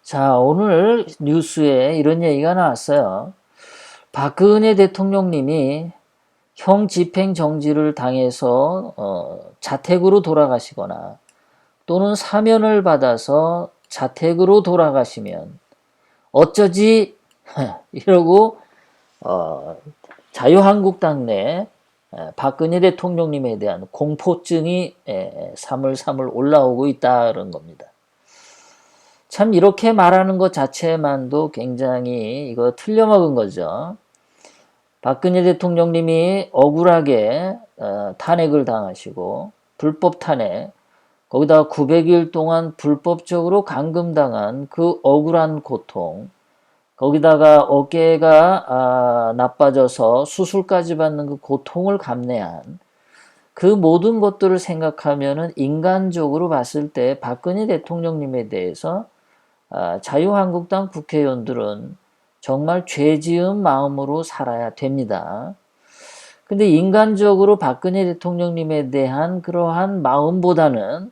자, 오늘 뉴스에 이런 얘기가 나왔어요. 박근혜 대통령님이 형 집행 정지를 당해서 자택으로 돌아가시거나 또는 사면을 받아서 자택으로 돌아가시면 어쩌지 이러고 자유한국당 내 박근혜 대통령님에 대한 공포증이 사물사물 올라오고 있다는 겁니다. 참 이렇게 말하는 것 자체만도 굉장히 이거 틀려먹은 거죠. 박근혜 대통령님이 억울하게 탄핵을 당하시고 불법 탄핵, 거기다가 900일 동안 불법적으로 감금당한 그 억울한 고통, 거기다가 어깨가 나빠져서 수술까지 받는 그 고통을 감내한 그 모든 것들을 생각하면은 인간적으로 봤을 때 박근혜 대통령님에 대해서 자유한국당 국회의원들은 정말 죄지은 마음으로 살아야 됩니다. 근데 인간적으로 박근혜 대통령님에 대한 그러한 마음보다는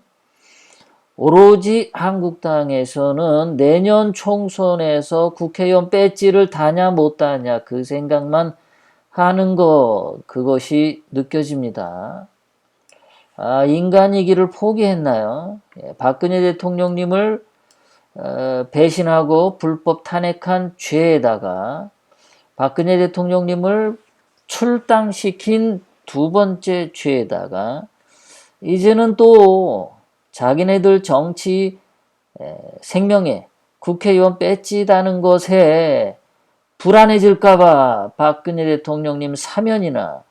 오로지 한국당에서는 내년 총선에서 국회의원 배지를 다냐 못 다냐 그 생각만 하는 것, 그것이 느껴집니다. 인간이기를 포기했나요? 박근혜 대통령님을 배신하고 불법 탄핵한 죄에다가 박근혜 대통령님을 출당시킨 두 번째 죄에다가 이제는 또 자기네들 정치 생명에 국회의원 배지다는 것에 불안해질까봐 박근혜 대통령님 사면이나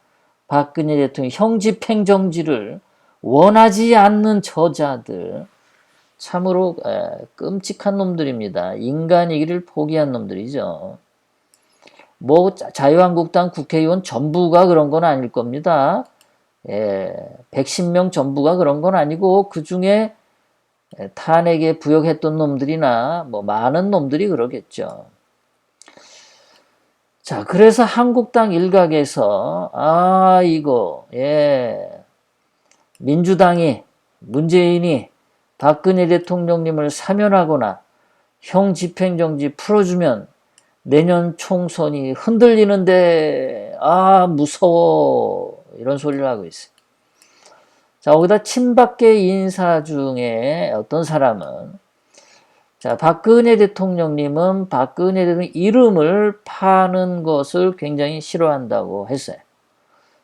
박근혜 대통령 형 집행정지를 원하지 않는 저자들, 참으로 끔찍한 놈들입니다. 인간이기를 포기한 놈들이죠. 뭐 자유한국당 국회의원 전부가 그런 건 아닐 겁니다. 110명 전부가 그런 건 아니고 그 중에 탄핵에 부역했던 놈들이나 뭐 많은 놈들이 그러겠죠. 자, 그래서 한국당 일각에서 이거 민주당이 문재인이 박근혜 대통령님을 사면하거나 형 집행정지 풀어주면 내년 총선이 흔들리는데 무서워 이런 소리를 하고 있어요. 자, 거기다 친박계 인사 중에 어떤 사람은 자, 박근혜 대통령님은 박근혜 대통령 이름을 파는 것을 굉장히 싫어한다고 했어요.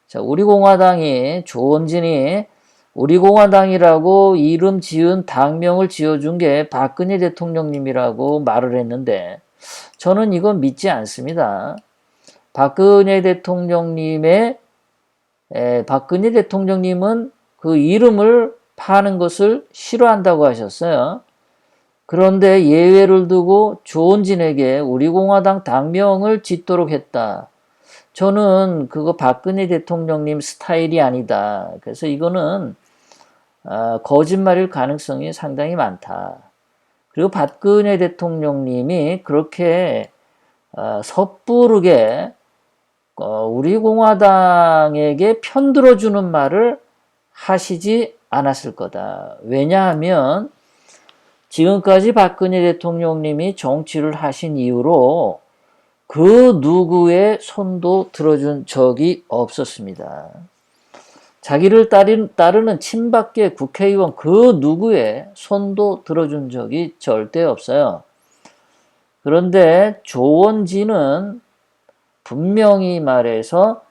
자, 우리 공화당이 조원진이 우리 공화당이라고 이름 지은 당명을 지어준 게 박근혜 대통령님이라고 말을 했는데 저는 이건 믿지 않습니다. 박근혜 대통령님은 그 이름을 파는 것을 싫어한다고 하셨어요. 그런데 예외를 두고 조원진에게 우리 공화당 당명을 짓도록 했다. 저는 그거 박근혜 대통령님 스타일이 아니다. 그래서 이거는 거짓말일 가능성이 상당히 많다. 그리고 박근혜 대통령님이 그렇게 섣부르게 우리 공화당에게 편들어주는 말을 하시지 않았을 거다. 왜냐하면 지금까지 박근혜 대통령님이 정치를 하신 이후로 그 누구의 손도 들어준 적이 없었습니다. 자기를 따르는 친박계 국회의원 그 누구의 손도 들어준 적이 절대 없어요. 그런데 조원진은 분명히 말해서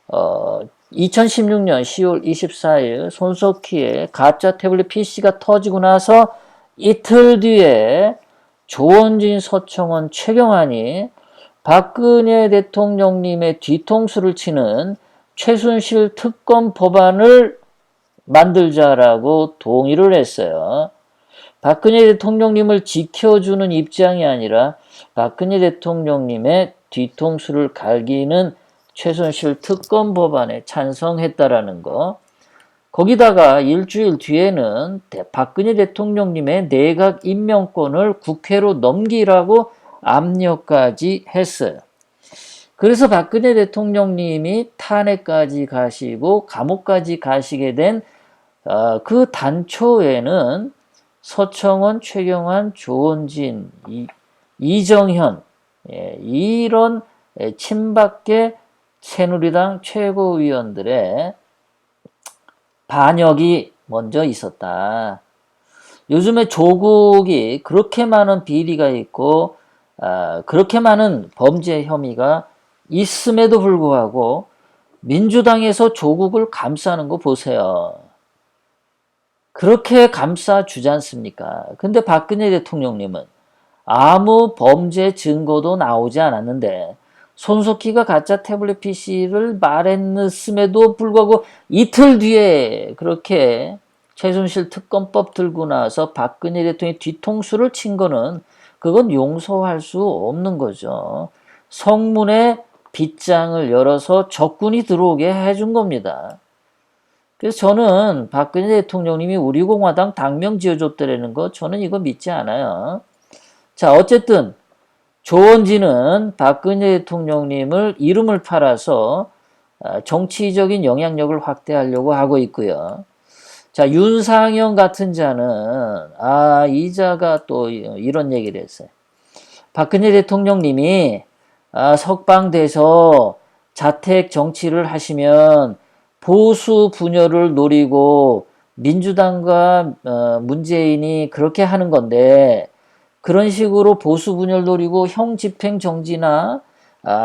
2016년 10월 24일 손석희의 가짜 태블릿 PC가 터지고 나서 이틀 뒤에 조원진, 서청원, 최경환이 박근혜 대통령님의 뒤통수를 치는 최순실 특검 법안을 만들자라고 동의를 했어요. 박근혜 대통령님을 지켜주는 입장이 아니라 박근혜 대통령님의 뒤통수를 갈기는 최순실 특검 법안에 찬성했다라는 거. 거기다가 일주일 뒤에는 박근혜 대통령님의 내각 임명권을 국회로 넘기라고 압력까지 했어요. 그래서 박근혜 대통령님이 탄핵까지 가시고 감옥까지 가시게 된 그 단초에는 서청원, 최경환, 조원진, 이정현, 이런 친박계 새누리당 최고위원들의 반역이 먼저 있었다. 요즘에 조국이 그렇게 많은 비리가 있고 그렇게 많은 범죄 혐의가 있음에도 불구하고 민주당에서 조국을 감싸는 거 보세요. 그렇게 감싸주지 않습니까? 근데 박근혜 대통령님은 아무 범죄 증거도 나오지 않았는데 손석희가 가짜 태블릿 PC를 말했음에도 불구하고 이틀 뒤에 그렇게 최순실 특검법 들고 나서 박근혜 대통령이 뒤통수를 친 거는 그건 용서할 수 없는 거죠. 성문에 빗장을 열어서 적군이 들어오게 해준 겁니다. 그래서 저는 박근혜 대통령님이 우리 공화당 당명 지어줬다라는 거 저는 이거 믿지 않아요. 자, 어쨌든 조원진은 박근혜 대통령님을 이름을 팔아서 정치적인 영향력을 확대하려고 하고 있고요. 자, 윤상현 같은 자는 이 자가 또 이런 얘기를 했어요. 박근혜 대통령님이 석방돼서 자택 정치를 하시면 보수 분열을 노리고 민주당과 문재인이 그렇게 하는 건데 그런 식으로 보수 분열 노리고 형 집행 정지나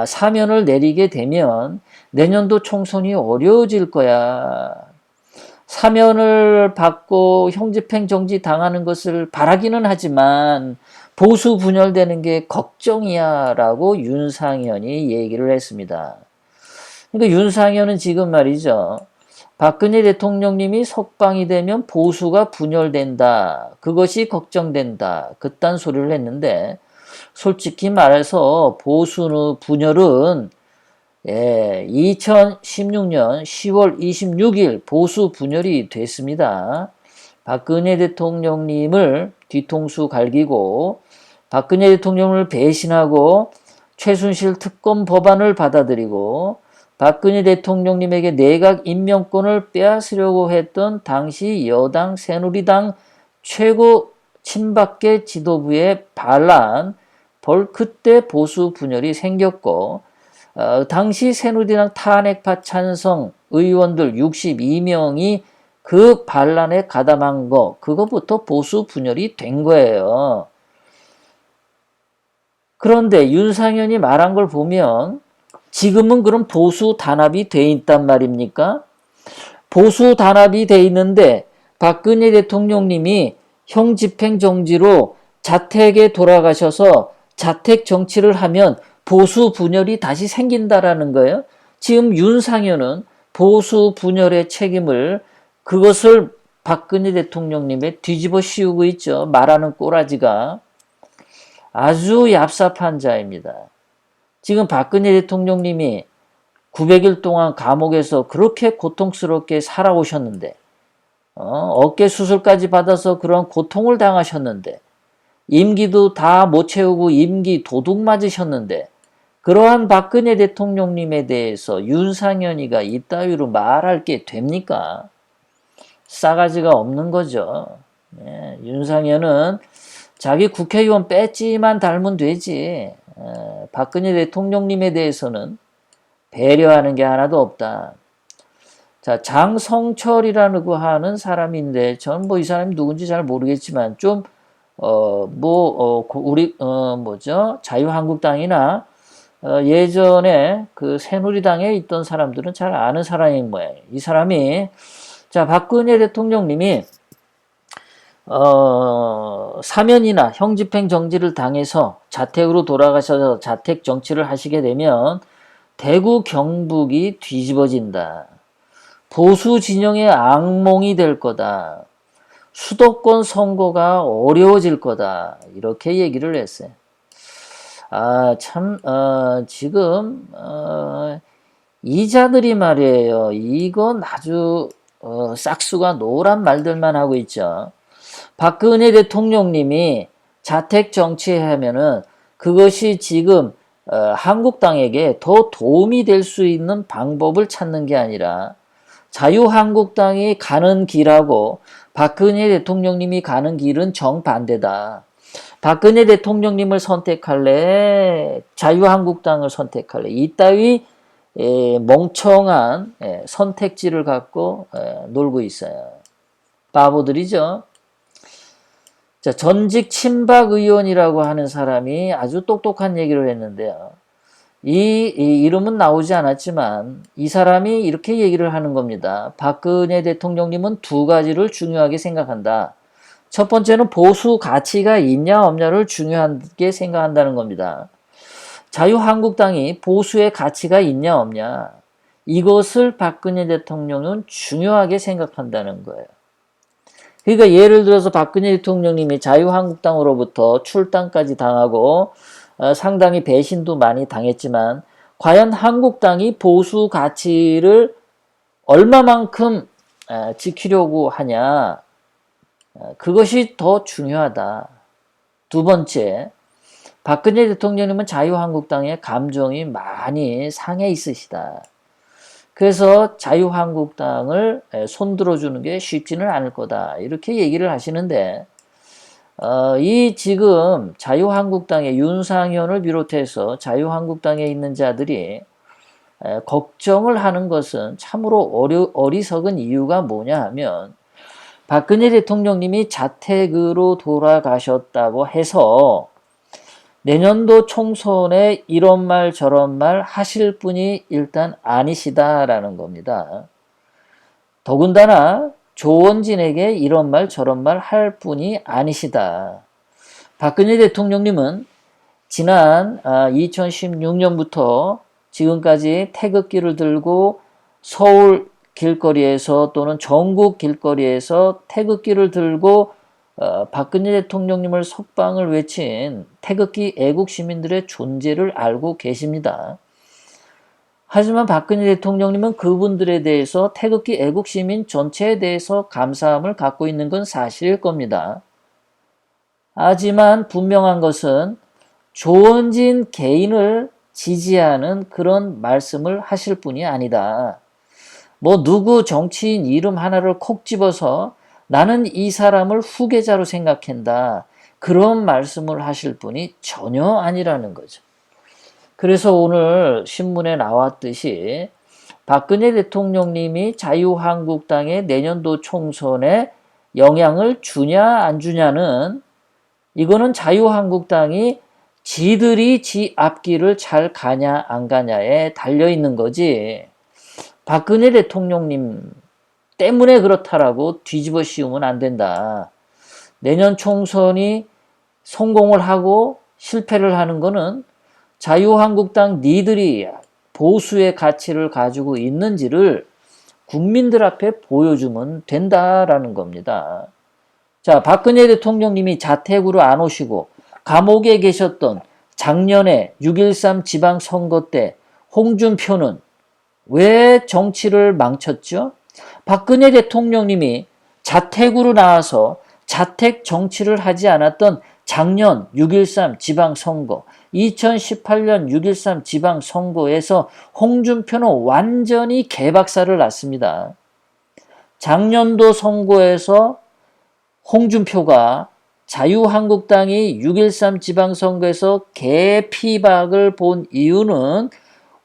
사면을 내리게 되면 내년도 총선이 어려워질 거야. 사면을 받고 형 집행 정지 당하는 것을 바라기는 하지만 보수 분열되는 게 걱정이야 라고 윤상현이 얘기를 했습니다. 그러니까 윤상현은 지금 말이죠. 박근혜 대통령님이 석방이 되면 보수가 분열된다. 그것이 걱정된다. 그딴 소리를 했는데 솔직히 말해서 보수 분열은 2016년 10월 26일 보수 분열이 됐습니다. 박근혜 대통령님을 뒤통수 갈기고 박근혜 대통령을 배신하고 최순실 특검 법안을 받아들이고 박근혜 대통령님에게 내각 임명권을 빼앗으려고 했던 당시 여당 새누리당 최고 친박계 지도부의 반란, 그때 보수 분열이 생겼고 당시 새누리당 탄핵파 찬성 의원들 62명이 그 반란에 가담한 거, 그거부터 보수 분열이 된 거예요. 그런데 윤상현이 말한 걸 보면 지금은 그럼 보수 단합이 돼 있단 말입니까? 보수 단합이 돼 있는데 박근혜 대통령님이 형 집행 정지로 자택에 돌아가셔서 자택 정치를 하면 보수 분열이 다시 생긴다라는 거예요. 지금 윤상현은 보수 분열의 책임을 그것을 박근혜 대통령님에 뒤집어 씌우고 있죠. 말하는 꼬라지가 아주 얍삽한 자입니다. 지금 박근혜 대통령님이 900일 동안 감옥에서 그렇게 고통스럽게 살아오셨는데 어깨 수술까지 받아서 그런 고통을 당하셨는데 임기도 다 못 채우고 임기 도둑 맞으셨는데 그러한 박근혜 대통령님에 대해서 윤상현이가 이따위로 말할 게 됩니까? 싸가지가 없는 거죠. 윤상현은 자기 국회의원 배지만 달면 되지 박근혜 대통령님에 대해서는 배려하는 게 하나도 없다. 자, 장성철이라고 하는 사람인데 전 뭐 이 사람이 누군지 잘 모르겠지만 좀 우리 자유한국당이나 예전에 그 새누리당에 있던 사람들은 잘 아는 사람인 모양이에요. 이 사람이 자, 박근혜 대통령님이 사면이나 형집행 정지를 당해서 자택으로 돌아가셔서 자택 정치를 하시게 되면 대구 경북이 뒤집어진다. 보수 진영의 악몽이 될 거다. 수도권 선거가 어려워질 거다. 이렇게 얘기를 했어요. 지금 이자들이 말이에요. 이건 아주 싹수가 노란 말들만 하고 있죠. 박근혜 대통령님이 자택 정치하면은 그것이 지금 한국당에게 더 도움이 될 수 있는 방법을 찾는 게 아니라 자유한국당이 가는 길하고 박근혜 대통령님이 가는 길은 정반대다. 박근혜 대통령님을 선택할래? 자유한국당을 선택할래? 이따위 멍청한 선택지를 갖고 놀고 있어요. 바보들이죠. 자, 전직 친박 의원이라고 하는 사람이 아주 똑똑한 얘기를 했는데요. 이 이름은 나오지 않았지만 이 사람이 이렇게 얘기를 하는 겁니다. 박근혜 대통령님은 두 가지를 중요하게 생각한다. 첫 번째는 보수 가치가 있냐 없냐를 중요하게 생각한다는 겁니다. 자유한국당이 보수의 가치가 있냐 없냐 이것을 박근혜 대통령은 중요하게 생각한다는 거예요. 그러니까 예를 들어서 박근혜 대통령님이 자유한국당으로부터 출당까지 당하고 상당히 배신도 많이 당했지만 과연 한국당이 보수 가치를 얼마만큼 지키려고 하냐 그것이 더 중요하다. 두 번째, 박근혜 대통령님은 자유한국당의 감정이 많이 상해 있으시다. 그래서 자유한국당을 손들어주는 게 쉽지는 않을 거다. 이렇게 얘기를 하시는데 이 지금 자유한국당의 윤상현을 비롯해서 자유한국당에 있는 자들이 걱정을 하는 것은 참으로 어리석은 이유가 뭐냐 하면 박근혜 대통령님이 자택으로 돌아가셨다고 해서 내년도 총선에 이런 말 저런 말 하실 분이 일단 아니시다라는 겁니다. 더군다나 조원진에게 이런 말 저런 말 할 분이 아니시다. 박근혜 대통령님은 지난 2016년부터 지금까지 태극기를 들고 서울 길거리에서 또는 전국 길거리에서 태극기를 들고 박근혜 대통령님을 석방을 외친 태극기 애국 시민들의 존재를 알고 계십니다. 하지만 박근혜 대통령님은 그분들에 대해서 태극기 애국 시민 전체에 대해서 감사함을 갖고 있는 건 사실일 겁니다. 하지만 분명한 것은 조원진 개인을 지지하는 그런 말씀을 하실 분이 아니다. 뭐 누구 정치인 이름 하나를 콕 집어서 나는 이 사람을 후계자로 생각한다. 그런 말씀을 하실 분이 전혀 아니라는 거죠. 그래서 오늘 신문에 나왔듯이 박근혜 대통령님이 자유한국당의 내년도 총선에 영향을 주냐 안 주냐는 이거는 자유한국당이 지들이 지 앞길을 잘 가냐 안 가냐에 달려있는 거지 박근혜 대통령님 때문에 그렇다라고 뒤집어 씌우면 안 된다. 내년 총선이 성공을 하고 실패를 하는 거는 자유한국당 니들이 보수의 가치를 가지고 있는지를 국민들 앞에 보여주면 된다라는 겁니다. 자, 박근혜 대통령님이 자택으로 안 오시고 감옥에 계셨던 작년에 6.13 지방선거 때 홍준표는 왜 정치를 망쳤죠? 박근혜 대통령님이 자택으로 나와서 자택 정치를 하지 않았던 작년 6.13 지방선거, 2018년 6.13 지방선거에서 홍준표는 완전히 개박살을 났습니다. 작년도 선거에서 홍준표가 자유한국당이 6.13 지방선거에서 개피박을 본 이유는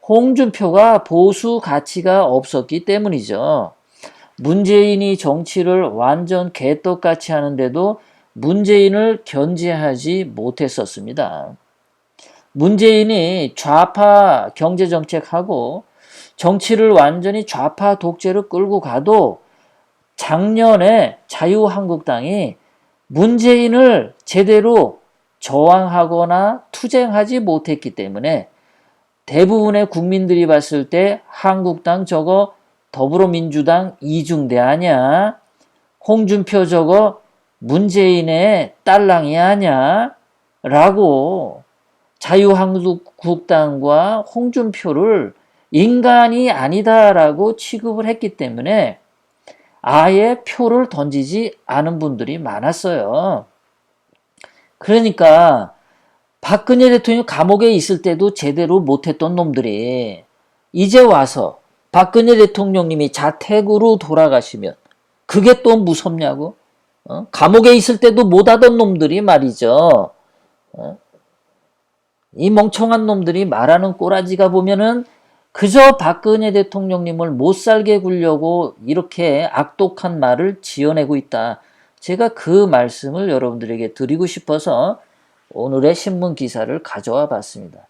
홍준표가 보수 가치가 없었기 때문이죠. 문재인이 정치를 완전 개떡같이 하는데도 문재인을 견제하지 못했었습니다. 문재인이 좌파 경제정책하고 정치를 완전히 좌파 독재로 끌고 가도 작년에 자유한국당이 문재인을 제대로 저항하거나 투쟁하지 못했기 때문에 대부분의 국민들이 봤을 때 한국당 저거 더불어민주당 이중대 아냐? 홍준표 저거 문재인의 딸랑이 아냐? 라고 자유한국당과 홍준표를 인간이 아니다라고 취급을 했기 때문에 아예 표를 던지지 않은 분들이 많았어요. 그러니까 박근혜 대통령이 감옥에 있을 때도 제대로 못했던 놈들이 이제 와서 박근혜 대통령님이 자택으로 돌아가시면 그게 또 무섭냐고? 감옥에 있을 때도 못하던 놈들이 말이죠. 이 멍청한 놈들이 말하는 꼬라지가 보면은 그저 박근혜 대통령님을 못 살게 굴려고 이렇게 악독한 말을 지어내고 있다. 제가 그 말씀을 여러분들에게 드리고 싶어서 오늘의 신문 기사를 가져와 봤습니다.